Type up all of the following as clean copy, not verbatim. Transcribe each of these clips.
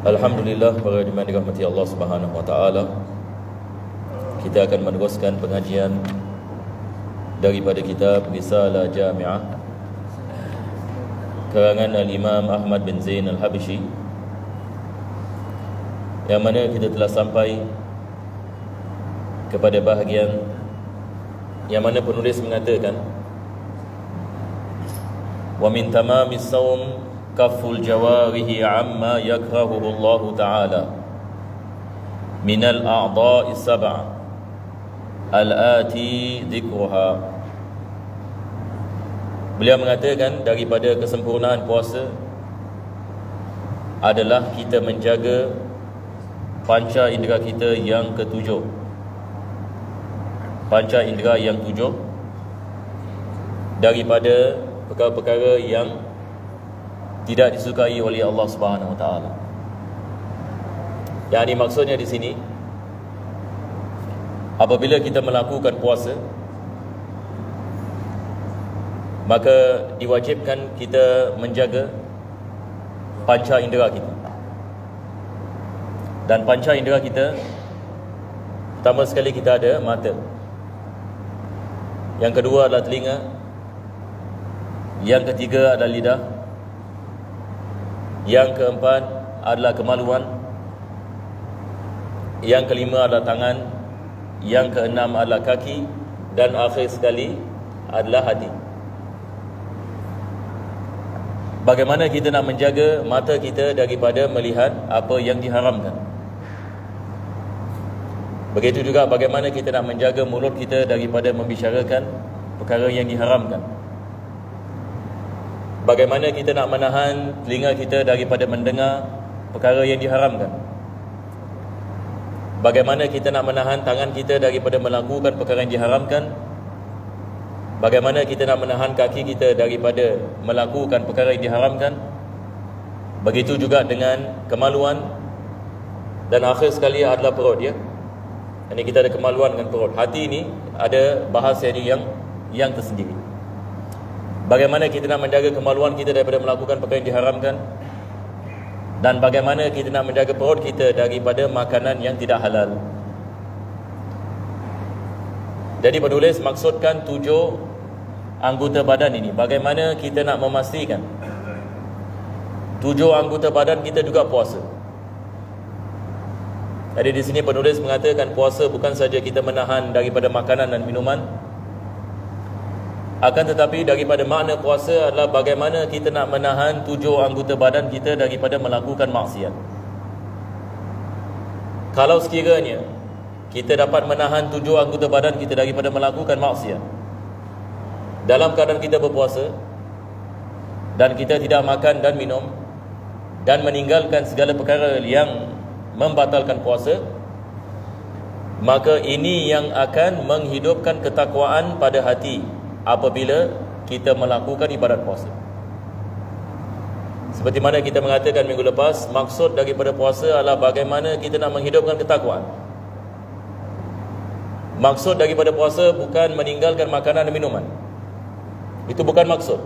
Alhamdulillah, para jemaah dirahmati Allah Subhanahu wa taala. Kita akan meneruskan pengajian daripada kitab Risalah Jami'ah karangan Al-Imam Ahmad bin Zain Al-Habsyi, yang mana kita telah sampai kepada bahagian yang mana penulis mengatakan, wa min tamamis saum kaful jawarihi amma yakrahuhu Allah Ta'ala minal a'dha'i sab'a al-ati dhikruha. Beliau mengatakan daripada kesempurnaan puasa adalah kita menjaga panca indera kita yang ketujuh. Panca indera yang tujuh daripada perkara-perkara yang tidak disukai oleh Allah Subhanahu wa taala. Yang dimaksudnya di sini, apabila kita melakukan puasa, maka diwajibkan kita menjaga panca indera kita. Dan panca indera kita, pertama sekali kita ada mata, yang kedua adalah telinga, yang ketiga adalah lidah, yang keempat adalah kemaluan, yang kelima adalah tangan, yang keenam adalah kaki, dan akhir sekali adalah hati. Bagaimana kita nak menjaga mata kita daripada melihat apa yang diharamkan? Begitu juga bagaimana kita nak menjaga mulut kita daripada membicarakan perkara yang diharamkan? Bagaimana kita nak menahan telinga kita daripada mendengar perkara yang diharamkan? Bagaimana kita nak menahan tangan kita daripada melakukan perkara yang diharamkan? Bagaimana kita nak menahan kaki kita daripada melakukan perkara yang diharamkan? Begitu juga dengan kemaluan. Dan akhir sekali adalah perut, ya. Ini kita ada kemaluan dengan perut. Hati ini ada bahasa yang tersendiri. Bagaimana kita nak menjaga kemaluan kita daripada melakukan perkara yang diharamkan, dan bagaimana kita nak menjaga perut kita daripada makanan yang tidak halal. Jadi penulis maksudkan 7 anggota badan ini. Bagaimana kita nak memastikan 7 anggota badan kita juga puasa. Jadi di sini penulis mengatakan puasa bukan saja kita menahan daripada makanan dan minuman, akan tetapi daripada makna puasa adalah bagaimana kita nak menahan 7 anggota badan kita daripada melakukan maksiat. Kalau sekiranya kita dapat menahan 7 anggota badan kita daripada melakukan maksiat dalam keadaan kita berpuasa, dan kita tidak makan dan minum, dan meninggalkan segala perkara yang membatalkan puasa, maka ini yang akan menghidupkan ketakwaan pada hati apabila kita melakukan ibadat puasa. Seperti mana kita mengatakan minggu lepas, maksud daripada puasa adalah bagaimana kita nak menghidupkan ketakwaan. Maksud daripada puasa bukan meninggalkan makanan dan minuman. Itu bukan maksud.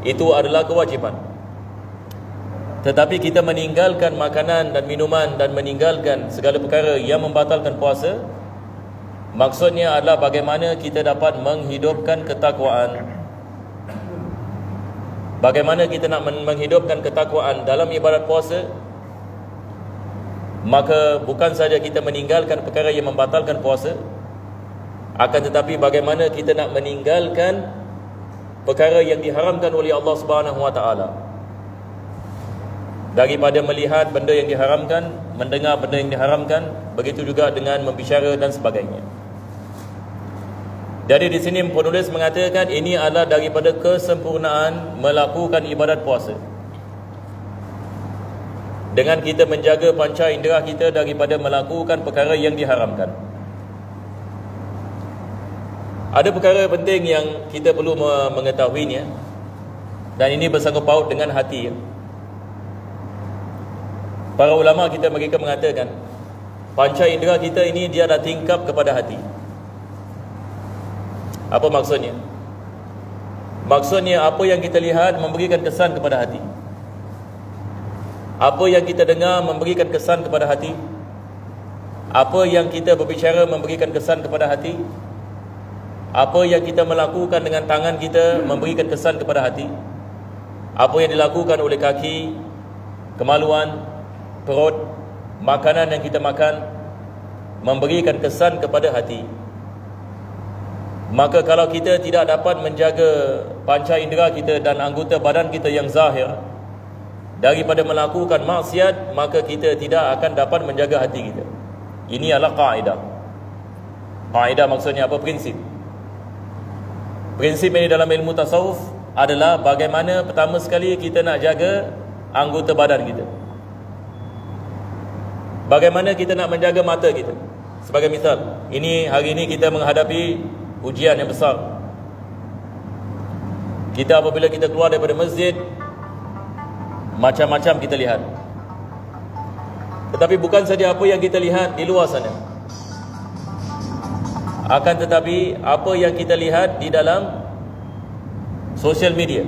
Itu adalah kewajipan. Tetapi kita meninggalkan makanan dan minuman dan meninggalkan segala perkara yang membatalkan puasa, maksudnya adalah bagaimana kita dapat menghidupkan ketakwaan. Bagaimana kita nak menghidupkan ketakwaan dalam ibadat puasa? Maka bukan saja kita meninggalkan perkara yang membatalkan puasa, akan tetapi bagaimana kita nak meninggalkan perkara yang diharamkan oleh Allah Subhanahu wa taala. Daripada melihat benda yang diharamkan, mendengar benda yang diharamkan, begitu juga dengan membicara dan sebagainya. Jadi di sini penulis mengatakan ini adalah daripada kesempurnaan melakukan ibadat puasa, dengan kita menjaga panca indera kita daripada melakukan perkara yang diharamkan. Ada perkara penting yang kita perlu mengetahuinya, dan ini bersangkut paut dengan hati. Para ulama kita mereka mengatakan panca indera kita ini dia dah tingkap kepada hati. Apa maksudnya? Maksudnya apa yang kita lihat memberikan kesan kepada hati. Apa yang kita dengar memberikan kesan kepada hati? Apa yang kita berbicara memberikan kesan kepada hati? Apa yang kita melakukan dengan tangan kita memberikan kesan kepada hati? Apa yang dilakukan oleh kaki, kemaluan, perut, makanan yang kita makan memberikan kesan kepada hati. Maka kalau kita tidak dapat menjaga panca indera kita dan anggota badan kita yang zahir daripada melakukan maksiat, maka kita tidak akan dapat menjaga hati kita. Ini adalah kaedah. Kaedah maksudnya apa? Prinsip. Prinsip ini dalam ilmu tasawuf adalah bagaimana pertama sekali kita nak jaga anggota badan kita. Bagaimana kita nak menjaga mata kita. Sebagai misal, hari ini kita menghadapi ujian yang besar. Kita apabila kita keluar daripada masjid, macam-macam kita lihat. Tetapi bukan saja apa yang kita lihat di luar sana, akan tetapi apa yang kita lihat di dalam social media,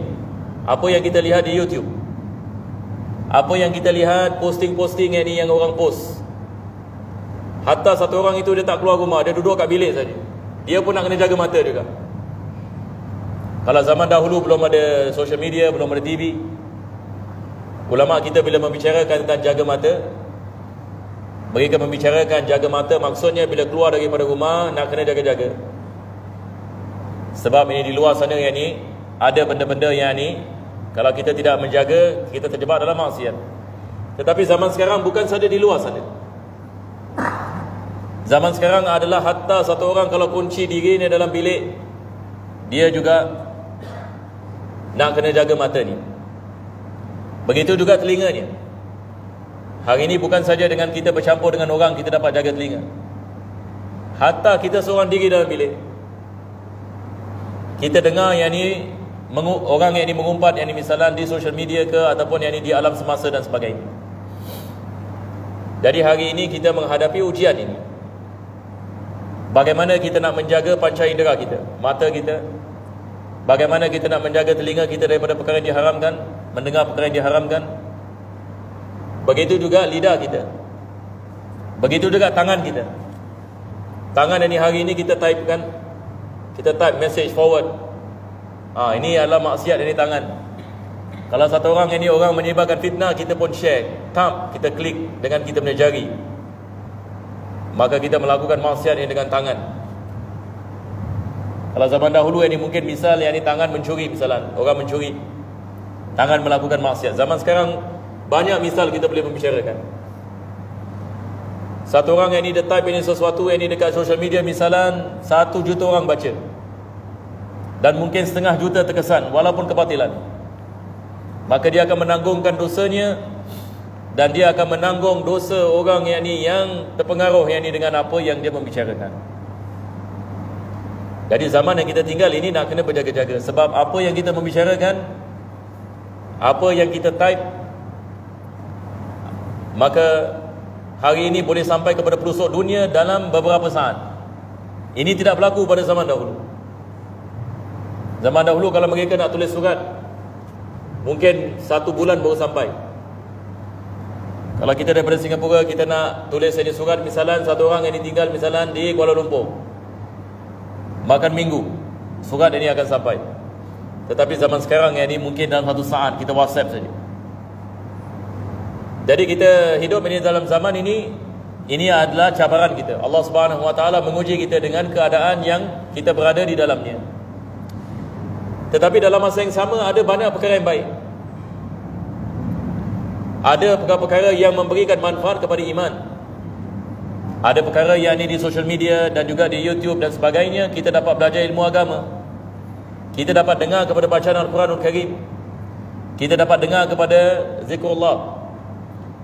apa yang kita lihat di YouTube, apa yang kita lihat posting-posting yang orang post. Hatta satu orang itu dia tak keluar rumah, dia duduk kat bilik saja, dia pun nak kena jaga mata juga. Kalau zaman dahulu belum ada social media, belum ada TV, ulama kita bila membicarakan tentang jaga mata, mereka membicarakan jaga mata maksudnya bila keluar daripada rumah nak kena jaga-jaga. Sebab ini di luar sana yang ni ada benda-benda yang ni kalau kita tidak menjaga, kita terjebak dalam maksiat. Tetapi zaman sekarang bukan saja di luar sana. Zaman sekarang adalah hatta satu orang kalau kunci diri ni dalam bilik, dia juga nak kena jaga mata ni. Begitu juga telinganya. Hari ini bukan saja dengan kita bercampur dengan orang kita dapat jaga telinga. Hatta kita seorang diri dalam bilik, kita dengar yang ni orang yang ni mengumpat yang ni misalnya di social media ke ataupun yang ni di alam semasa dan sebagainya. Jadi hari ini kita menghadapi ujian ini. Bagaimana kita nak menjaga panca indera kita, mata kita? Bagaimana kita nak menjaga telinga kita daripada perkara yang diharamkan, mendengar perkara yang diharamkan? Begitu juga lidah kita. Begitu juga tangan kita. Tangan ini hari ini kita type message forward. Ini adalah maksiat dari tangan. Kalau satu orang ini orang menyebarkan fitnah, kita pun share, kita klik dengan kita punya jari. Maka kita melakukan maksiat ini dengan tangan. Kalau zaman dahulu ini mungkin misal yang ini tangan mencuri, misalnya orang mencuri, tangan melakukan maksiat. Zaman sekarang banyak misal kita boleh membicarakan. Satu orang yang ini dia type ini sesuatu yang ini dekat social media, misalnya 1 juta orang baca dan mungkin 0,5 juta terkesan walaupun kebatilan, maka dia akan menanggungkan dosanya dan dia akan menanggung dosa orang yang ni yang terpengaruh yang ni dengan apa yang dia membicarakan. Jadi zaman yang kita tinggal ini nak kena berjaga-jaga. Sebab apa yang kita membicarakan, apa yang kita type, maka hari ini boleh sampai kepada pelosok dunia dalam beberapa saat. Ini tidak berlaku pada zaman dahulu. Zaman dahulu kalau mereka nak tulis surat, mungkin 1 bulan baru sampai. Kalau kita daripada Singapura, kita nak tulis ini surat, misalnya satu orang yang tinggal misalnya di Kuala Lumpur, makan minggu surat ini akan sampai. Tetapi zaman sekarang yang ini mungkin dalam 1 saat kita WhatsApp saja. Jadi kita hidup ini dalam zaman ini adalah cabaran kita. Allah Subhanahu Wa Taala menguji kita dengan keadaan yang kita berada di dalamnya. Tetapi dalam masa yang sama ada banyak perkara yang baik. Ada perkara-perkara yang memberikan manfaat kepada iman. Ada perkara yang ini di social media dan juga di YouTube dan sebagainya, kita dapat belajar ilmu agama. Kita dapat dengar kepada bacaan Al-Quranul Karim. Kita dapat dengar kepada zikrullah.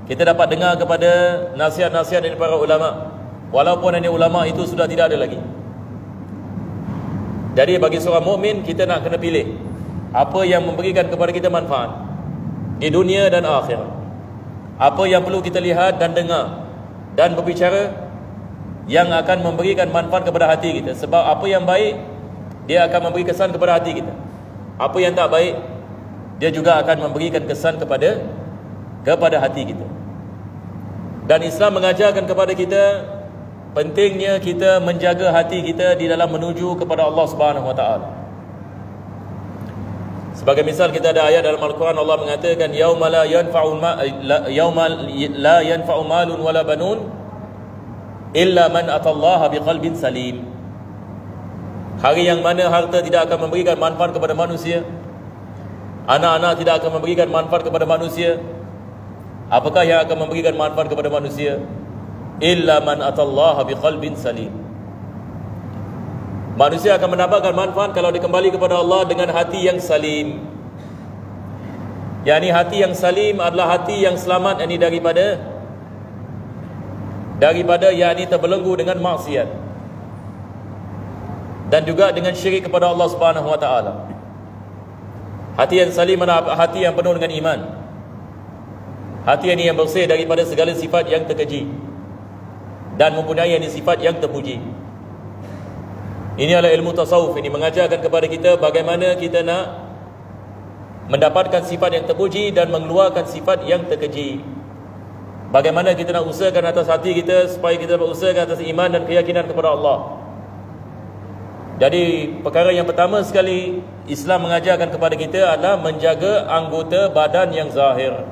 Kita dapat dengar kepada nasihat-nasihat dari para ulama, walaupun ini ulama itu sudah tidak ada lagi. Jadi bagi seorang mukmin, kita nak kena pilih apa yang memberikan kepada kita manfaat di dunia dan akhirat. Apa yang perlu kita lihat dan dengar dan berbicara yang akan memberikan manfaat kepada hati kita. Sebab apa yang baik, dia akan memberi kesan kepada hati kita. Apa yang tak baik, dia juga akan memberikan kesan kepada kepada hati kita. Dan Islam mengajarkan kepada kita pentingnya kita menjaga hati kita di dalam menuju kepada Allah Subhanahu wa taala. Sebagai misal, kita ada ayat dalam Al-Quran, Allah mengatakan yauma la yanfa'u malun wala banun illa man atallaha biqalbin salim. Hari yang mana harta tidak akan memberikan manfaat kepada manusia, anak-anak tidak akan memberikan manfaat kepada manusia. Apakah yang akan memberikan manfaat kepada manusia? Illa man atallaha biqalbin salim. Manusia akan mendapatkan manfaat kalau dikembali kepada Allah dengan hati yang salim. Yani hati yang salim adalah hati yang selamat, yani daripada yani terbelenggu dengan maksiat dan juga dengan syirik kepada Allah Subhanahu wa taala. Hati yang salim adalah hati yang penuh dengan iman. Hati yang bersih daripada segala sifat yang terkeji dan mempunyai sifat yang terpuji. Ini adalah ilmu tasawuf. Ini mengajarkan kepada kita bagaimana kita nak mendapatkan sifat yang terpuji dan mengeluarkan sifat yang terkeji. Bagaimana kita nak usahakan atas hati kita supaya kita berusahakan atas iman dan keyakinan kepada Allah. Jadi perkara yang pertama sekali Islam mengajarkan kepada kita adalah menjaga anggota badan yang zahir.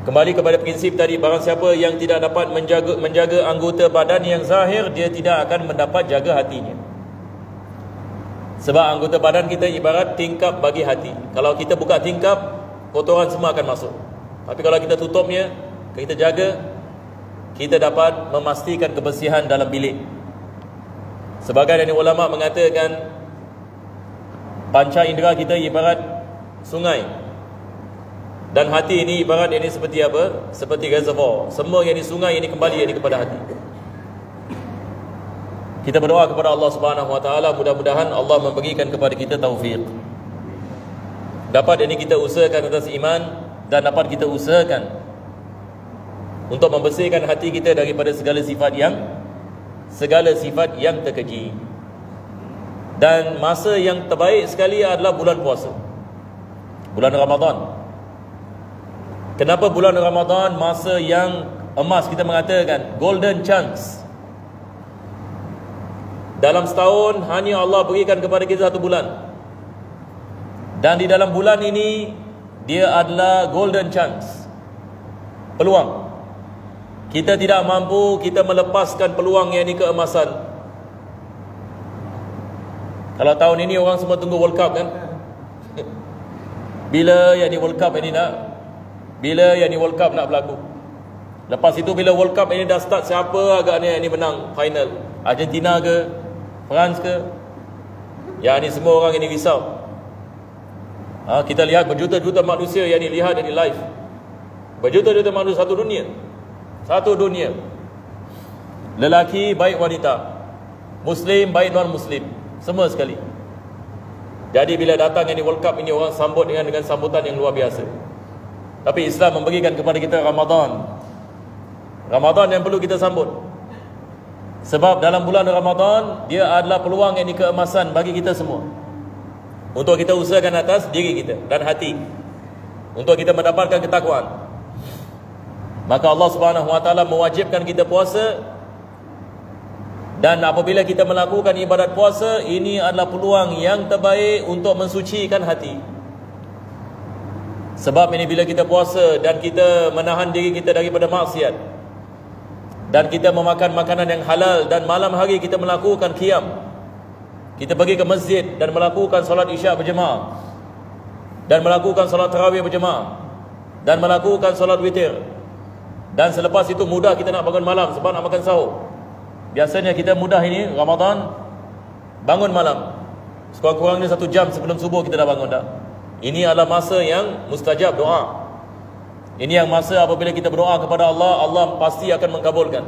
Kembali kepada prinsip tadi, barang siapa yang tidak dapat menjaga anggota badan yang zahir, dia tidak akan mendapat jaga hatinya. Sebab anggota badan kita ibarat tingkap bagi hati. Kalau kita buka tingkap, kotoran semua akan masuk. Tapi kalau kita tutupnya, kita jaga, kita dapat memastikan kebersihan dalam bilik. Sebagai dari ulama mengatakan panca indera kita ibarat sungai. Dan hati ini ibarat ini seperti apa? Seperti reservoir. Semua yang di sungai ini kembali ini kepada hati. Kita berdoa kepada Allah Subhanahu wa taala, mudah-mudahan Allah memberikan kepada kita taufik. Dapat ini kita usahakan atas iman dan dapat kita usahakan untuk membersihkan hati kita daripada segala sifat yang terkeji. Dan masa yang terbaik sekali adalah bulan puasa, bulan Ramadan. Kenapa bulan Ramadan masa yang emas? Kita mengatakan golden chance. Dalam setahun hanya Allah berikan kepada kita satu bulan. Dan di dalam bulan ini dia adalah golden chance, peluang. Kita tidak mampu kita melepaskan peluang yang ini keemasan. Kalau tahun ini orang semua tunggu World Cup kan? Bila yang di World Cup ini World Cup nak berlaku? Lepas itu bila World Cup ini dah start, siapa agaknya ini menang final? Argentina ke? France ke? Ya, ini semua orang ini risau. Kita lihat berjuta-juta manusia yang ini lihat ini live. Berjuta-juta manusia satu dunia. Lelaki baik wanita, Muslim baik non Muslim, semua sekali. Jadi bila datang ini World Cup ini, orang sambut dengan sambutan yang luar biasa. Tapi Islam memberikan kepada kita Ramadan yang perlu kita sambut. Sebab dalam bulan Ramadan dia adalah peluang yang keemasan bagi kita semua, untuk kita usahakan atas diri kita dan hati, untuk kita mendapatkan ketakwaan. Maka Allah Subhanahu wa taala mewajibkan kita puasa. Dan apabila kita melakukan ibadat puasa, ini adalah peluang yang terbaik untuk mensucikan hati. Sebab ini bila kita puasa dan kita menahan diri kita daripada maksiat, dan kita memakan makanan yang halal, dan malam hari kita melakukan qiyam, kita pergi ke masjid dan melakukan solat isyak berjemaah, dan melakukan solat tarawih berjemaah, dan melakukan solat witir. Dan selepas itu mudah kita nak bangun malam sebab nak makan sahur. Biasanya kita mudah ini Ramadan bangun malam, sekurang-kurangnya 1 jam sebelum subuh kita dah bangun dah. Ini adalah masa yang mustajab doa. Ini yang masa apabila kita berdoa kepada Allah, Allah pasti akan mengkabulkan.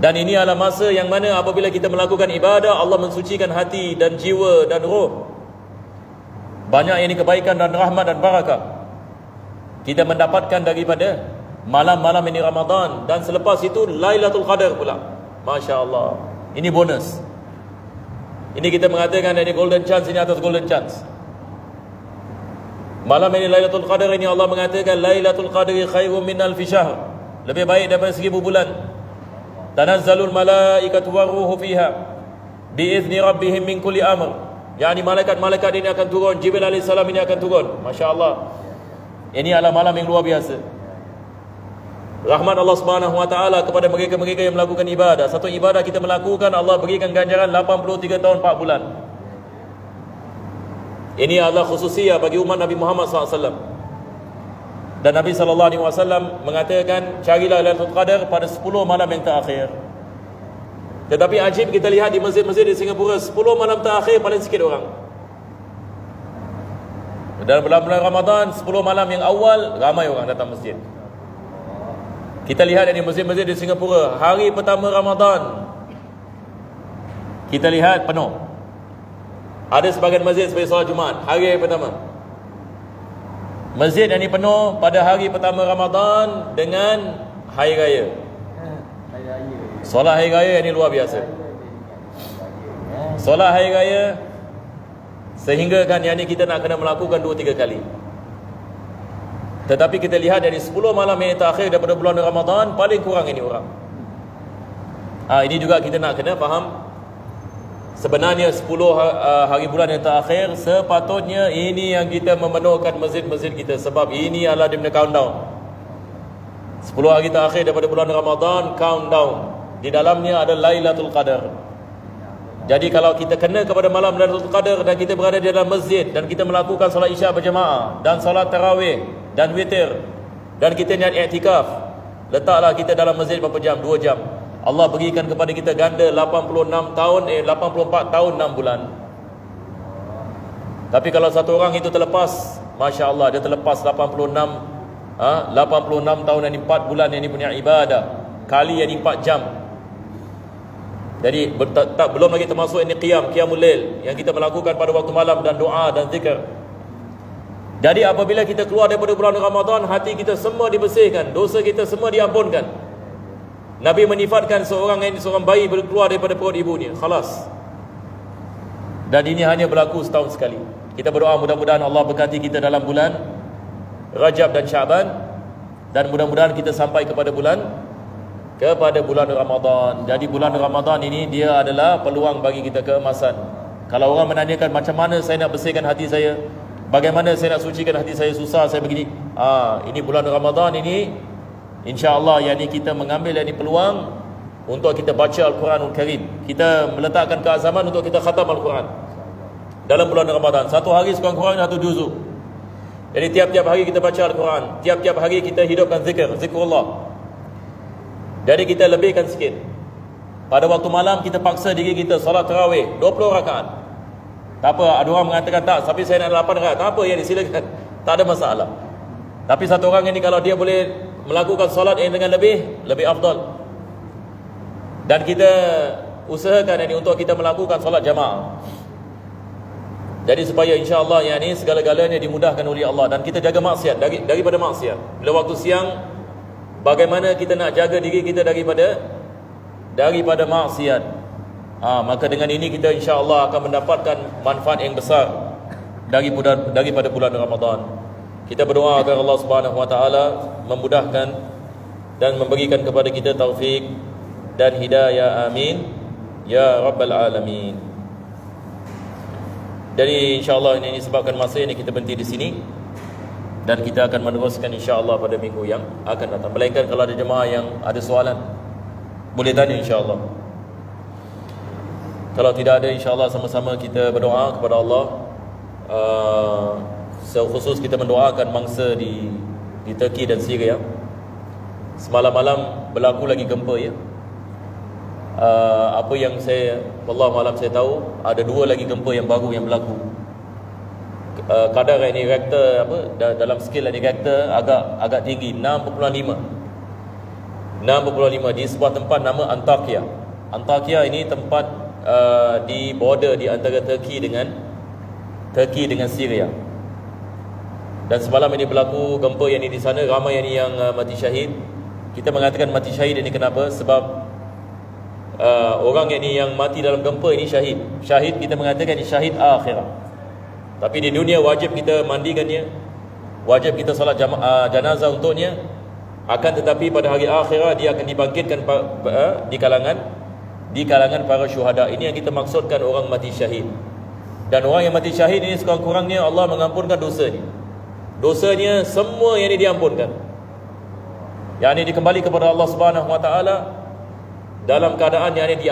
Dan ini adalah masa yang mana apabila kita melakukan ibadah, Allah mensucikan hati dan jiwa dan roh. Banyak ini kebaikan dan rahmat dan barakah kita mendapatkan daripada malam-malam ini Ramadan. Dan selepas itu Lailatul Qadar pula. Masya Allah, ini bonus. Ini kita mengatakan ini golden chance, ini atas golden chance. Malam ini Lailatul Qadar ini Allah mengatakan Lailatul Qadri khairun min alfi syahr. Lebih baik daripada 1000 bulan. Tanazzalul malaikatu waruhu fiha biizni rabbihim min kulli amr. Yani malaikat-malaikat ini akan turun, Jibril alaihi salam ini akan turun. Masya-Allah. Ini adalah malam yang luar biasa. Rahmat Allah Subhanahu wa taala kepada mereka-mereka yang melakukan ibadah. Satu ibadah kita melakukan, Allah berikan ganjaran 83 tahun 4 bulan. Ini adalah khususiyah bagi umat Nabi Muhammad SAW. Dan Nabi SAW mengatakan, carilah Lailatul Qadar pada 10 malam yang terakhir. Tetapi ajib kita lihat di masjid-masjid di Singapura, 10 malam terakhir paling sikit orang. Dalam bulan Ramadan, 10 malam yang awal, ramai orang datang masjid. Kita lihat di masjid-masjid di Singapura, hari pertama Ramadan, kita lihat penuh. Ada sebagian masjid sebagai solat Jumaat, hari pertama. Masjid yang ini penuh pada hari pertama Ramadan dengan Hari Raya. Solat Hari Raya ini luar biasa. Solat Hari Raya, sehingga kan yang ini kita nak kena melakukan 2-3 kali. Tetapi kita lihat dari 10 malam yang terakhir daripada bulan Ramadan, paling kurang ini orang. Ini juga kita nak kena faham. Sebenarnya 10 hari bulan yang terakhir, sepatutnya ini yang kita memenuhkan masjid-masjid kita. Sebab ini adalah dia punya countdown. 10 hari terakhir daripada bulan Ramadan, countdown. Di dalamnya ada Lailatul Qadar. Jadi kalau kita kena kepada malam Lailatul Qadar dan kita berada di dalam masjid dan kita melakukan solat isyak berjemaah dan solat tarawih dan witir dan kita niat iktikaf, letaklah kita dalam masjid berapa jam? 2 jam. Allah berikan kepada kita ganda 84 tahun 6 bulan. Tapi kalau satu orang itu terlepas, Masya Allah, dia terlepas 86 tahun yang 4 bulan yang ini punya ibadah, kali yang 4 jam. Jadi belum lagi termasuk ini qiyamul lail yang kita melakukan pada waktu malam dan doa dan zikir. Jadi apabila kita keluar daripada bulan Ramadan, hati kita semua dibersihkan, dosa kita semua diampunkan. Nabi menifatkan seorang bayi keluar daripada perut ibunya, khalas. Dan ini hanya berlaku setahun sekali. Kita berdoa mudah-mudahan Allah berkati kita dalam bulan Rajab dan Syaban, dan mudah-mudahan kita sampai kepada bulan Ramadan. Jadi bulan Ramadan ini dia adalah peluang bagi kita keemasan. Kalau orang menanyakan macam mana saya nak bersihkan hati saya, bagaimana saya nak sucikan hati saya, susah saya begini. Ini bulan Ramadan ini, insya-Allah yang ini kita mengambil yang ini peluang untuk kita baca Al-Quranul Karim. Kita meletakkan keazaman untuk kita khatam Al-Quran dalam bulan Ramadan. Satu hari sekurang-kurangnya 1 juzuk. Jadi tiap-tiap hari kita baca Al-Quran, tiap-tiap hari kita hidupkan zikrullah. Jadi kita lebihkan sikit. Pada waktu malam kita paksa diri kita solat tarawih 20 rakaat. Tak apa, ada orang mengatakan tak, tapi saya nak 8 rakaat. Tak apa, ya disilakan. Tak ada masalah. Tapi satu orang ini kalau dia boleh melakukan solat yang dengan lebih afdal. Dan kita usahakan ini untuk kita melakukan solat jamaah. Jadi supaya insya-Allah yang ini segala-galanya dimudahkan oleh Allah, dan kita jaga maksiat daripada maksiat. Bila waktu siang, bagaimana kita nak jaga diri kita daripada maksiat. Maka dengan ini kita insya-Allah akan mendapatkan manfaat yang besar daripada bulan Ramadan. Kita berdoa agar Allah Subhanahu wa taala memudahkan dan memberikan kepada kita taufik dan hidayah, amin ya rabbal alamin. Jadi insya-Allah ini sebabkan masa ini kita berhenti di sini, dan kita akan meneruskan insya-Allah pada minggu yang akan datang. Melainkan kalau ada jemaah yang ada soalan, boleh tanya insya-Allah. Kalau tidak ada, insya-Allah sama-sama kita berdoa kepada Allah. Khusus kita mendoakan mangsa di Turki dan Syria. Semalam malam berlaku lagi gempa, ya. Apa yang wallahu alam saya tahu, ada 2 lagi gempa yang baru yang berlaku. Kadar ini Richter dalam skala ini Richter agak tinggi, 6.5 di sebuah tempat nama Antakya. Antakya ini tempat di border di antara Turki dengan Syria. Dan semalam ini berlaku gempa yang ini di sana, ramai yang mati syahid. Kita mengatakan mati syahid ini kenapa? Sebab orang yang mati dalam gempa ini syahid. Syahid kita mengatakan ini syahid akhirat. Tapi di dunia wajib kita mandikannya, wajib kita solat janazah untuknya. Akan tetapi pada hari akhirat dia akan dibangkitkan di kalangan para syuhada. Ini yang kita maksudkan orang mati syahid. Dan orang yang mati syahid ini sekurang-kurangnya Allah mengampunkan dosanya. Dosanya semua yang ini diampunkan. Yang ini dikembali kepada Allah Subhanahu Wa Taala dalam keadaan yang ini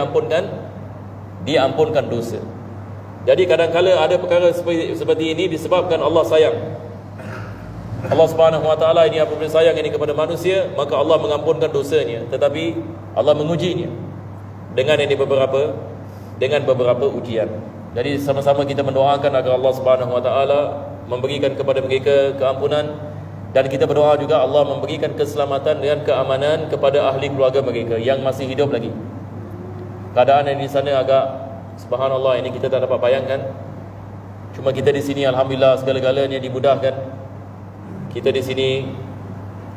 diampunkan dosa. Jadi kadang-kala ada perkara seperti ini disebabkan Allah sayang. Allah Subhanahu Wa Taala ini apabila sayang ini kepada manusia, maka Allah mengampunkan dosanya, tetapi Allah mengujinya dengan beberapa ujian. Jadi sama-sama kita mendoakan agar Allah Subhanahu Wa Taala memberikan kepada mereka keampunan, dan kita berdoa juga Allah memberikan keselamatan dan keamanan kepada ahli keluarga mereka yang masih hidup lagi. Keadaan yang di sana agak subhanallah, ini kita tak dapat bayangkan. Cuma kita di sini alhamdulillah segala-galanya dimudahkan. Kita di sini,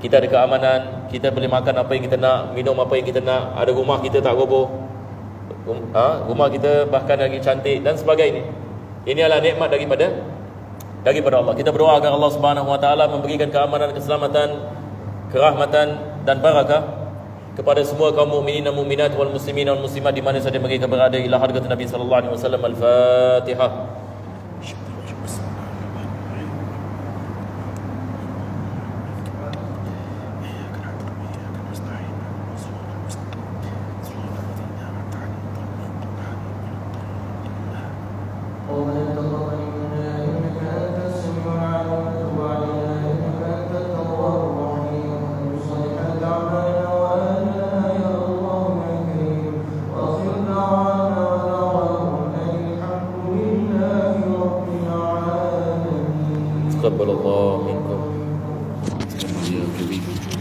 kita ada keamanan, kita boleh makan apa yang kita nak, minum apa yang kita nak, ada rumah kita tak roboh, rumah kita bahkan lagi cantik dan sebagainya. Ini adalah nikmat daripada Allah. Kita berdoa agar Allah Subhanahu Wa Taala memberikan keamanan, keselamatan, kerahmatan dan barakah kepada semua kaum mukminin dan mukminat wal muslimin wal muslimat di mana saja mereka berada. Ila hadrat Nabi sallallahu alaihi wasallam. Al-Fatihah. تقبل الله منكم يا كريم.